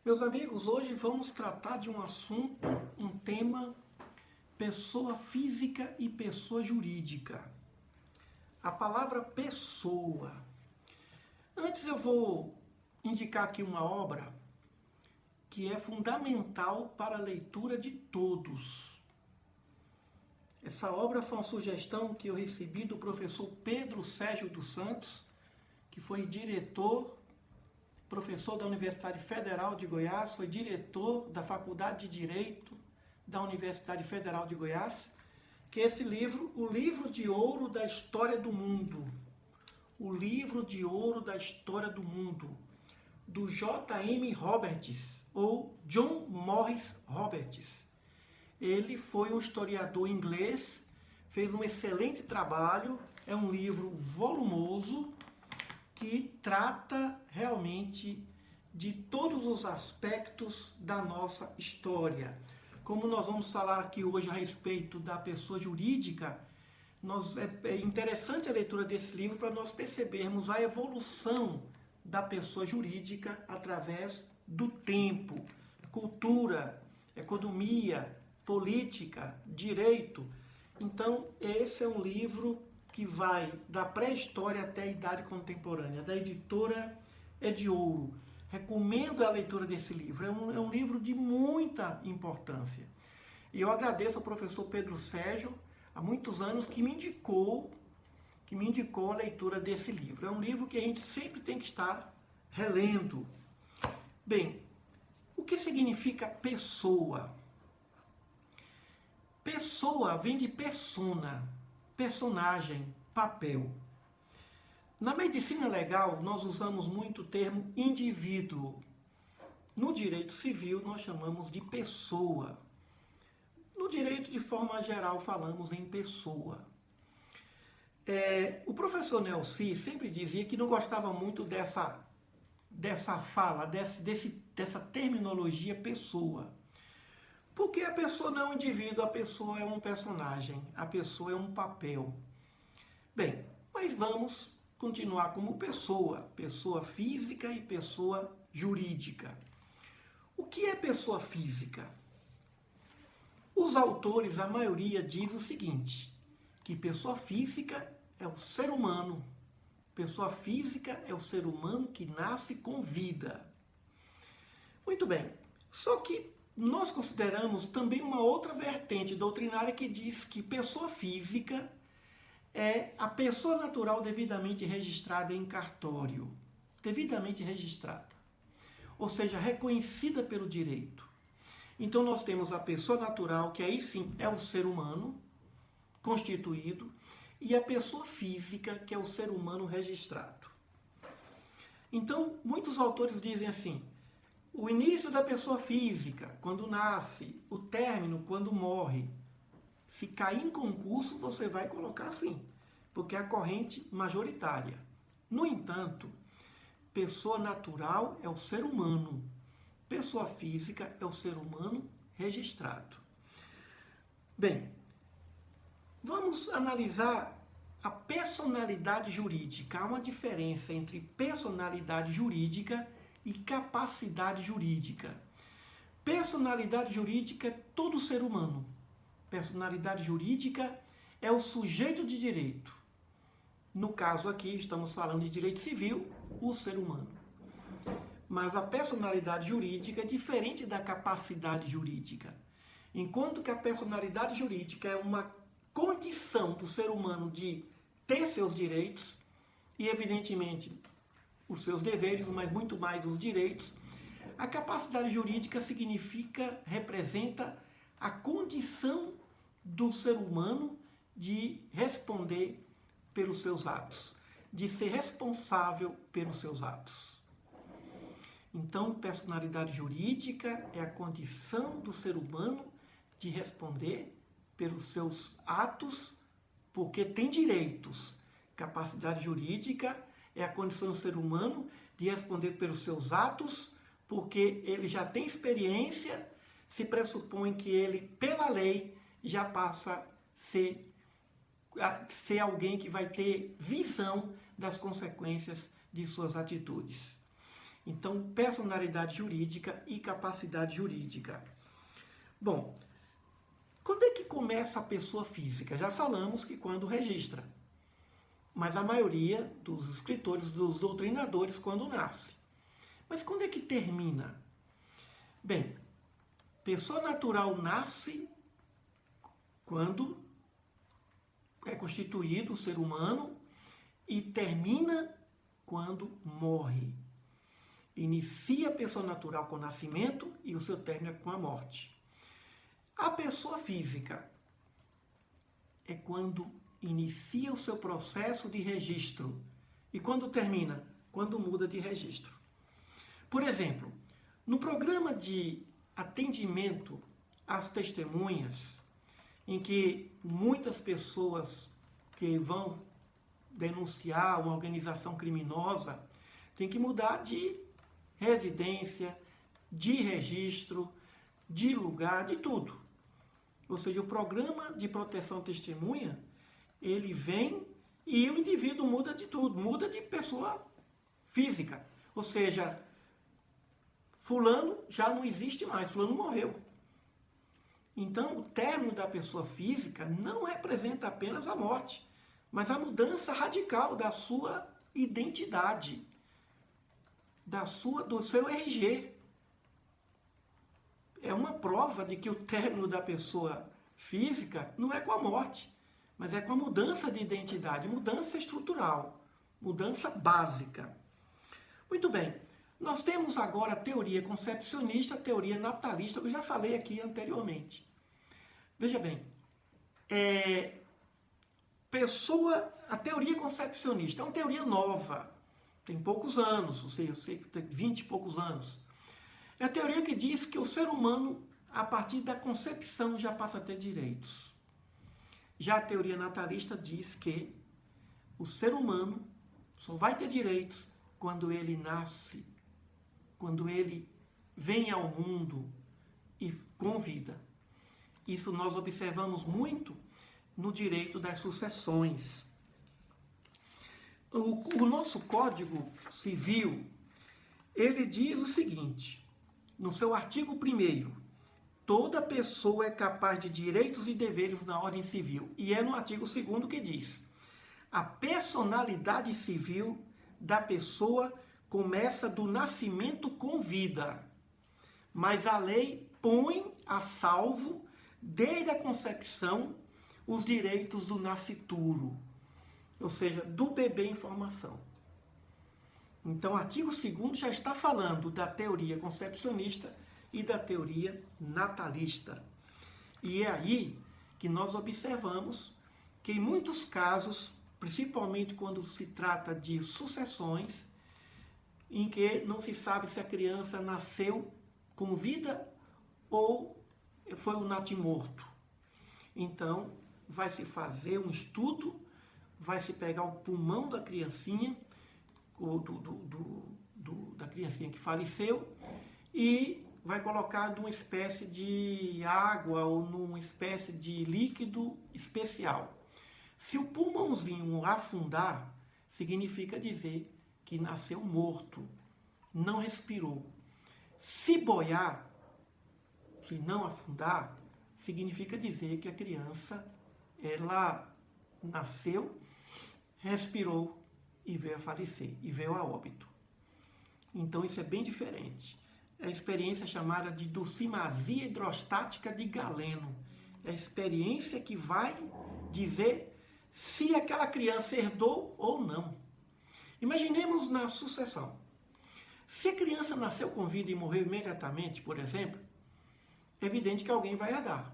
Meus amigos, hoje vamos tratar de um assunto, um tema, pessoa física e pessoa jurídica. A palavra pessoa. Antes eu vou indicar aqui uma obra que é fundamental para a leitura de todos. Essa obra foi uma sugestão que eu recebi do professor Pedro Sérgio dos Santos, que foi professor da Universidade Federal de Goiás, foi diretor da Faculdade de Direito da Universidade Federal de Goiás, que é esse livro, O Livro de Ouro da História do Mundo. O Livro de Ouro da História do Mundo, do J.M. Roberts, ou John Morris Roberts. Ele foi um historiador inglês, fez um excelente trabalho, é um livro volumoso, que trata realmente de todos os aspectos da nossa história. Como nós vamos falar aqui hoje a respeito da pessoa jurídica, é interessante a leitura desse livro para nós percebermos a evolução da pessoa jurídica através do tempo, cultura, economia, política, direito. Então, esse é um livro que vai da pré-história até a idade contemporânea, da editora É de Ouro. Recomendo a leitura desse livro, é um livro de muita importância. E eu agradeço ao professor Pedro Sérgio, há muitos anos, que me indicou a leitura desse livro. É um livro que a gente sempre tem que estar relendo. Bem, o que significa pessoa? Pessoa vem de persona, personagem, papel. Na medicina legal, nós usamos muito o termo indivíduo. No direito civil, nós chamamos de pessoa. No direito, de forma geral, falamos em pessoa. O professor Nelci sempre dizia que não gostava muito dessa fala, dessa terminologia pessoa. Porque a pessoa não é um indivíduo, a pessoa é um personagem, a pessoa é um papel. Bem, mas vamos continuar como pessoa física e pessoa jurídica. O que é pessoa física? Os autores, a maioria, diz o seguinte, que pessoa física é o ser humano. Pessoa física é o ser humano que nasce com vida. Muito bem, só que nós consideramos também uma outra vertente doutrinária que diz que pessoa física é a pessoa natural devidamente registrada em cartório. Devidamente registrada. Ou seja, reconhecida pelo direito. Então nós temos a pessoa natural, que aí sim é o ser humano constituído, e a pessoa física, que é o ser humano registrado. Então, muitos autores dizem assim, o início da pessoa física, quando nasce, o término, quando morre. Se cair em concurso, você vai colocar assim, porque é a corrente majoritária. No entanto, pessoa natural é o ser humano, pessoa física é o ser humano registrado. Bem, vamos analisar a personalidade jurídica. Há uma diferença entre personalidade jurídica e capacidade jurídica. Personalidade jurídica é todo ser humano. Personalidade jurídica é o sujeito de direito. No caso aqui, estamos falando de direito civil, o ser humano. Mas a personalidade jurídica é diferente da capacidade jurídica. Enquanto que a personalidade jurídica é uma condição do ser humano de ter seus direitos e, evidentemente, os seus deveres, mas muito mais os direitos, a capacidade jurídica representa a condição do ser humano de responder pelos seus atos, de ser responsável pelos seus atos. Então, personalidade jurídica é a condição do ser humano de responder pelos seus atos, porque tem direitos. Capacidade jurídica é a condição do ser humano de responder pelos seus atos, porque ele já tem experiência, se pressupõe que ele, pela lei, já passa a ser alguém que vai ter visão das consequências de suas atitudes. Então, personalidade jurídica e capacidade jurídica. Bom, quando é que começa a pessoa física? Já falamos que quando registra, mas a maioria dos escritores, dos doutrinadores, quando nasce. Mas quando é que termina? Bem, pessoa natural nasce quando é constituído o ser humano e termina quando morre. Inicia a pessoa natural com o nascimento e o seu término é com a morte. A pessoa física é quando inicia o seu processo de registro. E quando termina? Quando muda de registro. Por exemplo, no programa de atendimento às testemunhas, em que muitas pessoas que vão denunciar uma organização criminosa têm que mudar de residência, de registro, de lugar, de tudo. Ou seja, o programa de proteção à testemunha, ele vem e o indivíduo muda de tudo, muda de pessoa física. Ou seja, fulano já não existe mais, fulano morreu. Então, o término da pessoa física não representa apenas a morte, mas a mudança radical da sua identidade, do seu RG. É uma prova de que o término da pessoa física não é com a morte, mas é com a mudança de identidade, mudança estrutural, mudança básica. Muito bem, nós temos agora a teoria concepcionista, a teoria natalista, que eu já falei aqui anteriormente. Veja bem, a teoria concepcionista é uma teoria nova, tem poucos anos, eu sei que tem 20 e poucos anos. É a teoria que diz que o ser humano, a partir da concepção, já passa a ter direitos. Já a teoria natalista diz que o ser humano só vai ter direitos quando ele nasce, quando ele vem ao mundo e com vida. Isso nós observamos muito no direito das sucessões. O nosso Código Civil, ele diz o seguinte, no seu artigo 1º, toda pessoa é capaz de direitos e deveres na ordem civil. E é no artigo 2º que diz, a personalidade civil da pessoa começa do nascimento com vida, mas a lei põe a salvo, desde a concepção, os direitos do nascituro, ou seja, do bebê em formação. Então, o artigo 2º já está falando da teoria concepcionista e da teoria natalista. E é aí que nós observamos que em muitos casos, principalmente quando se trata de sucessões, em que não se sabe se a criança nasceu com vida ou foi um natimorto. Então, vai se fazer um estudo, vai se pegar o pulmão da criancinha, ou da criancinha que faleceu, e vai colocar numa espécie de água ou numa espécie de líquido especial. Se o pulmãozinho afundar, significa dizer que nasceu morto, não respirou. Se boiar, se não afundar, significa dizer que a criança, ela nasceu, respirou e veio a falecer, e veio a óbito. Então isso é bem diferente. É a experiência chamada de dulcimasia hidrostática de Galeno. É a experiência que vai dizer se aquela criança herdou ou não. Imaginemos na sucessão. Se a criança nasceu com vida e morreu imediatamente, por exemplo, é evidente que alguém vai herdar,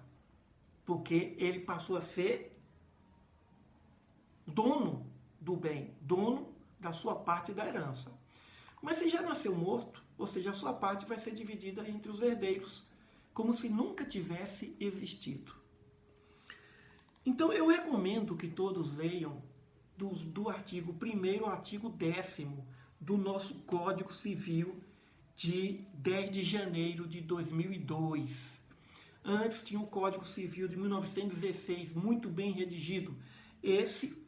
porque ele passou a ser dono do bem, dono da sua parte da herança. Mas se já nasceu morto, ou seja, a sua parte vai ser dividida entre os herdeiros, como se nunca tivesse existido. Então, eu recomendo que todos leiam do artigo 1º ao artigo 10º do nosso Código Civil de 10 de janeiro de 2002. Antes tinha o Código Civil de 1916, muito bem redigido. Esse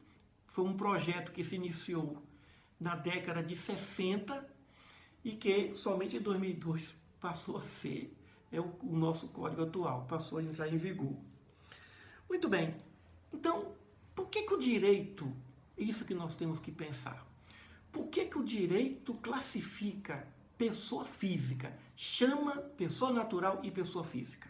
foi um projeto que se iniciou na década de 60 e que somente em 2002 passou a ser o nosso código atual, passou a entrar em vigor. Muito bem, então, por que o direito, isso que nós temos que pensar, por que o direito classifica pessoa física, chama pessoa natural e pessoa física?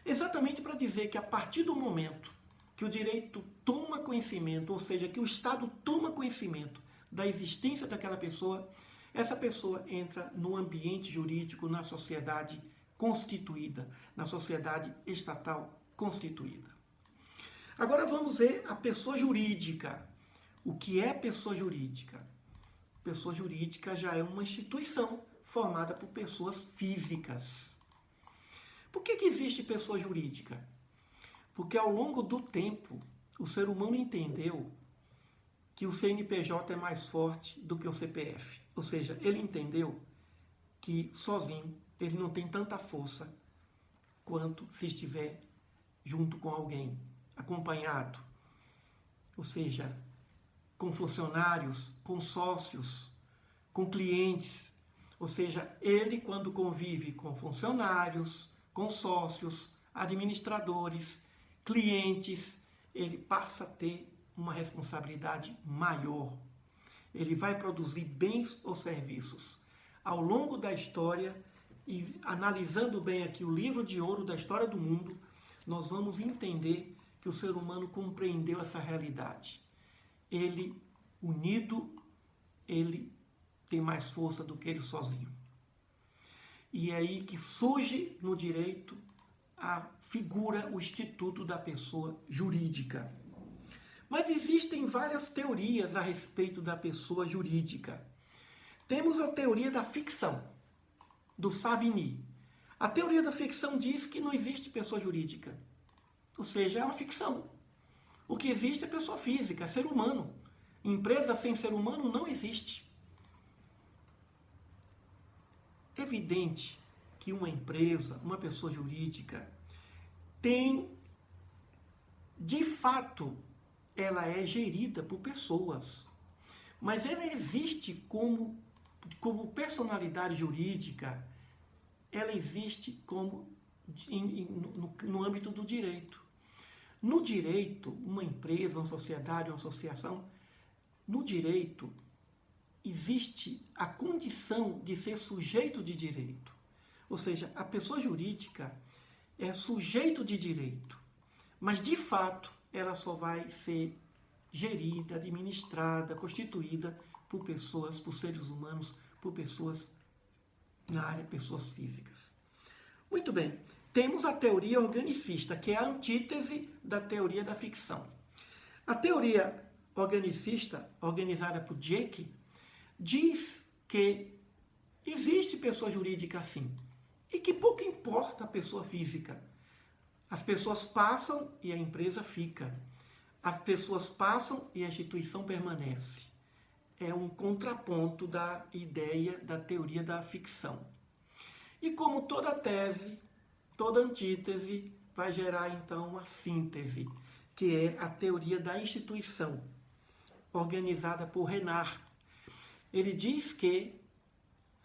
Exatamente para dizer que a partir do momento que o direito toma conhecimento, ou seja, que o Estado toma conhecimento da existência daquela pessoa, essa pessoa entra no ambiente jurídico, na sociedade constituída, na sociedade estatal constituída. Agora vamos ver a pessoa jurídica. O que é pessoa jurídica? Pessoa jurídica já é uma instituição formada por pessoas físicas. Por que existe pessoa jurídica? Porque ao longo do tempo, o ser humano entendeu que o CNPJ é mais forte do que o CPF. Ou seja, ele entendeu que sozinho ele não tem tanta força quanto se estiver junto com alguém, acompanhado. Ou seja, com funcionários, com sócios, com clientes. Ou seja, ele quando convive com funcionários, com sócios, administradores, clientes, ele passa a ter uma responsabilidade maior. Ele vai produzir bens ou serviços. Ao longo da história, e analisando bem aqui o livro de ouro da história do mundo, nós vamos entender que o ser humano compreendeu essa realidade. Ele, unido, ele tem mais força do que ele sozinho. E é aí que surge no direito a figura, o instituto da pessoa jurídica. Mas existem várias teorias a respeito da pessoa jurídica. Temos a teoria da ficção, do Savigny. A teoria da ficção diz que não existe pessoa jurídica. Ou seja, é uma ficção. O que existe é pessoa física, é ser humano. Empresa sem ser humano não existe. É evidente que uma empresa, uma pessoa jurídica, tem, de fato, ela é gerida por pessoas. Mas ela existe como personalidade jurídica, ela existe como no âmbito do direito. No direito, uma empresa, uma sociedade, uma associação, no direito existe a condição de ser sujeito de direito. Ou seja, a pessoa jurídica é sujeito de direito, mas de fato ela só vai ser gerida, administrada, constituída por pessoas, por seres humanos, por pessoas na área, pessoas físicas. Muito bem, temos a teoria organicista, que é a antítese da teoria da ficção. A teoria organicista, organizada por Jacques, diz que existe pessoa jurídica sim, e que pouco importa a pessoa física. As pessoas passam e a empresa fica. As pessoas passam e a instituição permanece. É um contraponto da ideia da teoria da ficção. E como toda tese, toda antítese vai gerar então uma síntese, que é a teoria da instituição, organizada por Renard. Ele diz que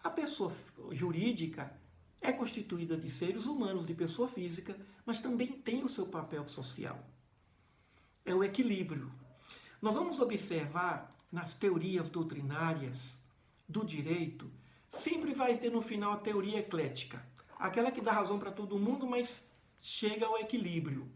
a pessoa jurídica é constituída de seres humanos, de pessoa física, mas também tem o seu papel social. É o equilíbrio. Nós vamos observar nas teorias doutrinárias do direito, sempre vai ter no final a teoria eclética, aquela que dá razão para todo mundo, mas chega ao equilíbrio.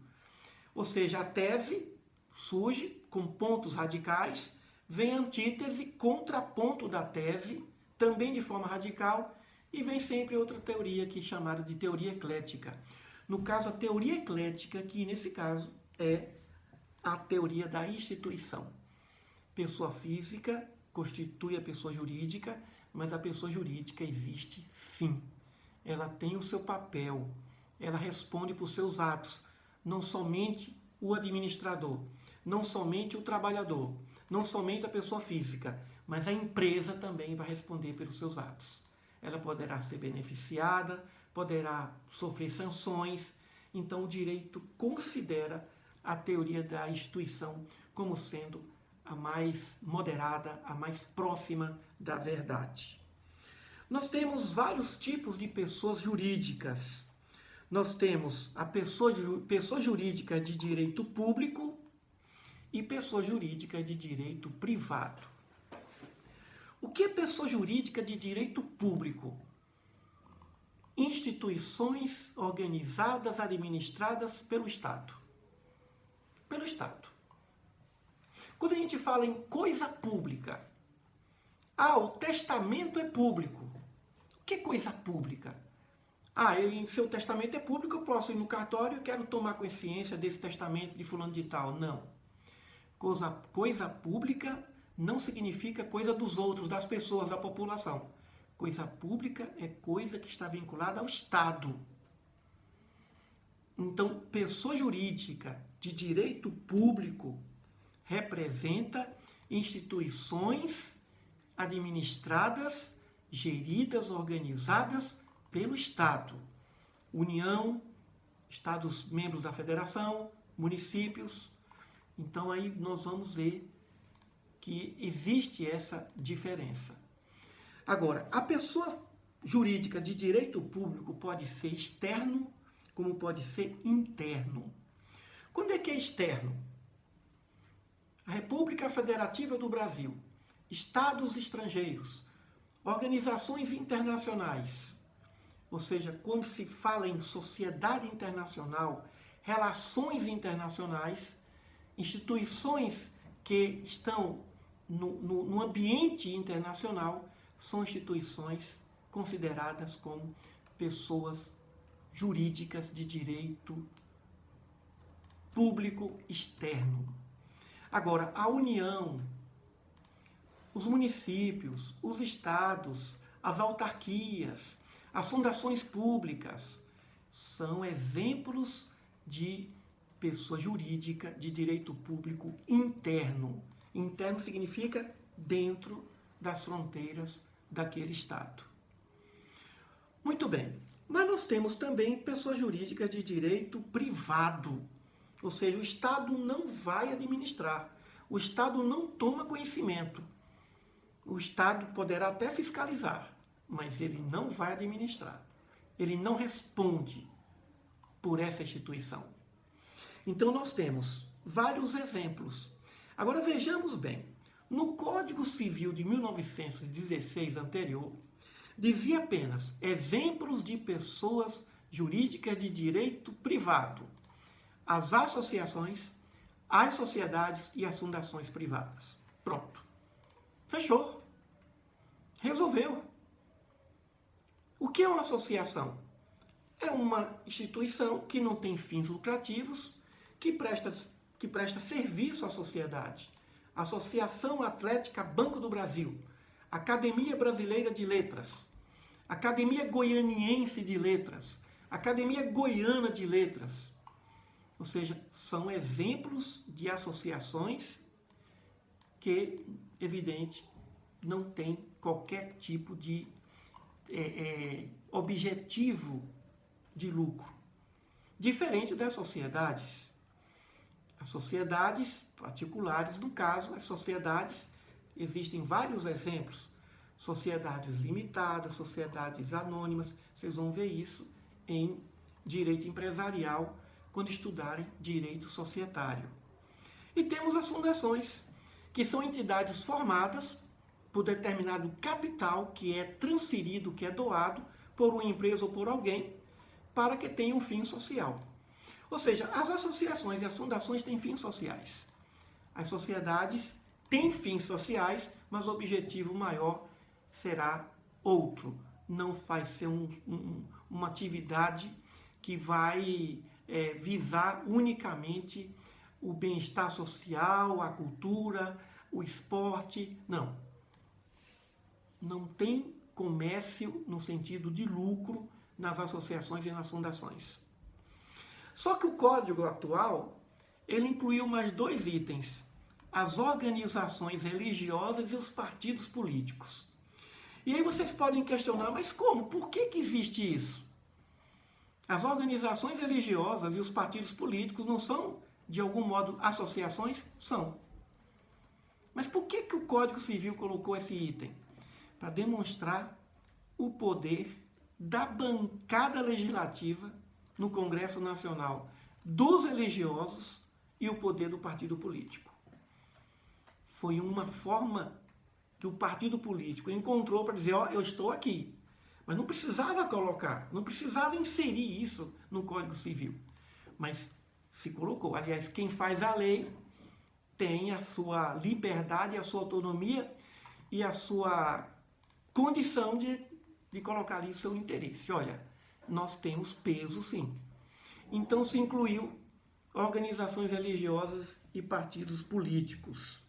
Ou seja, a tese surge com pontos radicais, vem a antítese, contraponto da tese, também de forma radical, e vem sempre outra teoria aqui chamada de teoria eclética. No caso, a teoria eclética, que nesse caso é a teoria da instituição. Pessoa física constitui a pessoa jurídica, mas a pessoa jurídica existe sim. Ela tem o seu papel, ela responde por seus atos, não somente o administrador, não somente o trabalhador, não somente a pessoa física, mas a empresa também vai responder pelos seus atos. Ela poderá ser beneficiada, poderá sofrer sanções. Então, o direito considera a teoria da instituição como sendo a mais moderada, a mais próxima da verdade. Nós temos vários tipos de pessoas jurídicas. Nós temos a pessoa jurídica de direito público e pessoa jurídica de direito privado. O que é pessoa jurídica de direito público? Instituições organizadas, administradas pelo Estado. Pelo Estado. Quando a gente fala em coisa pública, o testamento é público. O que é coisa pública? Em seu testamento é público, eu posso ir no cartório e quero tomar consciência desse testamento de fulano de tal. Não. Coisa pública não significa coisa dos outros, das pessoas, da população. Coisa pública é coisa que está vinculada ao Estado. Então, pessoa jurídica de direito público representa instituições administradas, geridas, organizadas pelo Estado. União, Estados membros da Federação, municípios. Então, aí nós vamos ver que existe essa diferença. Agora, a pessoa jurídica de direito público pode ser externo, como pode ser interno. Quando é que é externo? A República Federativa do Brasil, estados estrangeiros, organizações internacionais, ou seja, quando se fala em sociedade internacional, relações internacionais, instituições que estão no ambiente internacional, são instituições consideradas como pessoas jurídicas de direito público externo. Agora, a União, os municípios, os estados, as autarquias, as fundações públicas são exemplos de pessoa jurídica de direito público interno. Interno significa dentro das fronteiras daquele estado. Muito bem, mas nós temos também pessoa jurídica de direito privado, ou seja, o Estado não vai administrar, o Estado não toma conhecimento. O Estado poderá até fiscalizar, mas ele não vai administrar. Ele não responde por essa instituição. Então nós temos vários exemplos. Agora vejamos bem, no Código Civil de 1916 anterior, dizia apenas exemplos de pessoas jurídicas de direito privado, as associações, as sociedades e as fundações privadas. Pronto. Fechou. Resolveu. O que é uma associação? É uma instituição que não tem fins lucrativos, que presta serviço à sociedade. Associação Atlética Banco do Brasil, Academia Brasileira de Letras, Academia Goianiense de Letras, Academia Goiana de Letras. Ou seja, são exemplos de associações que, evidente, não tem qualquer tipo de objetivo de lucro. Diferente das sociedades. As sociedades particulares, no caso, as sociedades, existem vários exemplos. Sociedades limitadas, sociedades anônimas, vocês vão ver isso em direito empresarial, quando estudarem direito societário. E temos as fundações, que são entidades formadas por determinado capital que é transferido, que é doado por uma empresa ou por alguém, para que tenha um fim social. Ou seja, as associações e as fundações têm fins sociais. As sociedades têm fins sociais, mas o objetivo maior será outro. Não vai ser uma atividade que vai visar unicamente o bem-estar social, a cultura, o esporte. Não. Não tem comércio no sentido de lucro nas associações e nas fundações. Só que o código atual, ele incluiu mais 2 itens: as organizações religiosas e os partidos políticos. E aí vocês podem questionar, mas como? Por que existe isso? As organizações religiosas e os partidos políticos não são, de algum modo, associações? São. Mas por que o Código Civil colocou esse item? Para demonstrar o poder da bancada legislativa no Congresso Nacional, dos religiosos e o poder do partido político. Foi uma forma que o partido político encontrou para dizer, ó, eu estou aqui. Mas não precisava colocar, não precisava inserir isso no Código Civil. Mas se colocou. Aliás, quem faz a lei tem a sua liberdade, a sua autonomia e a sua condição de colocar ali o seu interesse. Olha, nós temos peso, sim. Então se incluiu organizações religiosas e partidos políticos.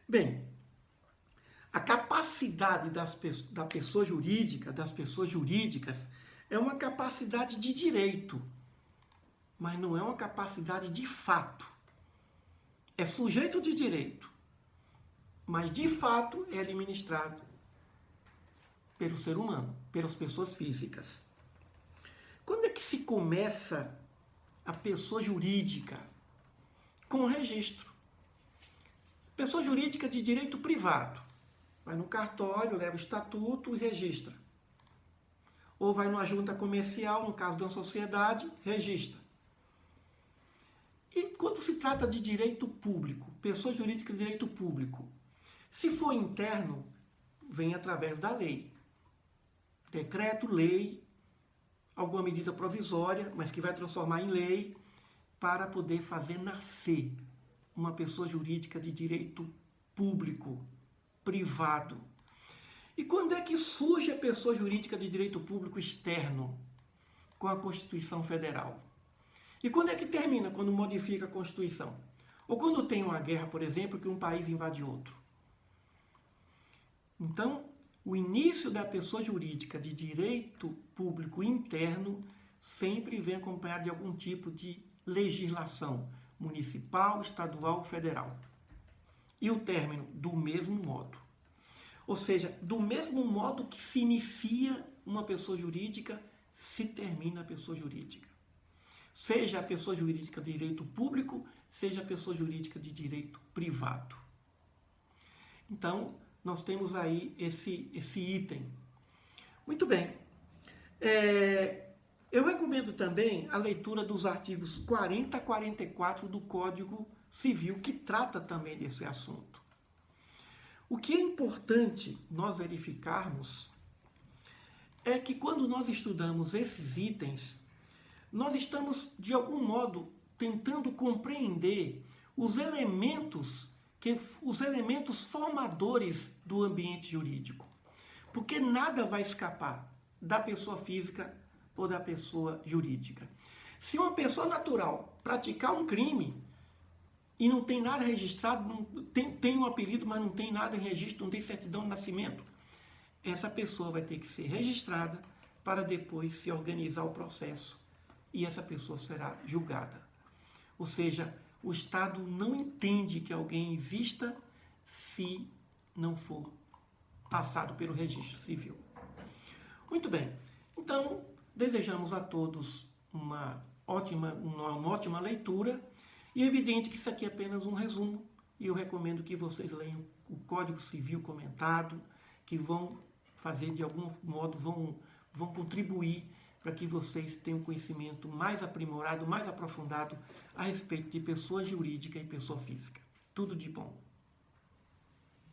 Bem, a capacidade da pessoa jurídica, das pessoas jurídicas, é uma capacidade de direito, mas não é uma capacidade de fato. É sujeito de direito, mas de fato é administrado pelo ser humano, pelas pessoas físicas. Quando é que se começa a pessoa jurídica? Com o registro. Pessoa jurídica de direito privado. Vai no cartório, leva o estatuto e registra. Ou vai numa junta comercial, no caso de uma sociedade, registra. E quando se trata de direito público, pessoa jurídica de direito público, se for interno, vem através da lei. Decreto, lei, alguma medida provisória, mas que vai transformar em lei para poder fazer nascer uma pessoa jurídica de direito público, privado. E quando é que surge a pessoa jurídica de direito público externo? Com a Constituição Federal. E quando é que termina? Quando modifica a Constituição. Ou quando tem uma guerra, por exemplo, que um país invade outro. Então, o início da pessoa jurídica de direito público interno sempre vem acompanhado de algum tipo de legislação municipal, estadual, federal. E o término, do mesmo modo. Ou seja, do mesmo modo que se inicia uma pessoa jurídica, se termina a pessoa jurídica. Seja a pessoa jurídica de direito público, seja a pessoa jurídica de direito privado. Então, nós temos aí esse item. Muito bem. Eu recomendo também a leitura dos artigos 40 a 44 do Código Civil, que trata também desse assunto. O que é importante nós verificarmos é que quando nós estudamos esses itens, nós estamos, de algum modo, tentando compreender os elementos formadores do ambiente jurídico. Porque nada vai escapar da pessoa física ou da pessoa jurídica. Se uma pessoa natural praticar um crime e não tem nada registrado, tem um apelido, mas não tem nada em registro, não tem certidão de nascimento, essa pessoa vai ter que ser registrada para depois se organizar o processo e essa pessoa será julgada. Ou seja, o Estado não entende que alguém exista se não for passado pelo registro civil. Muito bem. Então, desejamos a todos uma ótima leitura. E é evidente que isso aqui é apenas um resumo. E eu recomendo que vocês leiam o Código Civil comentado, que vão fazer de algum modo, vão contribuir para que vocês tenham um conhecimento mais aprimorado, mais aprofundado a respeito de pessoa jurídica e pessoa física. Tudo de bom.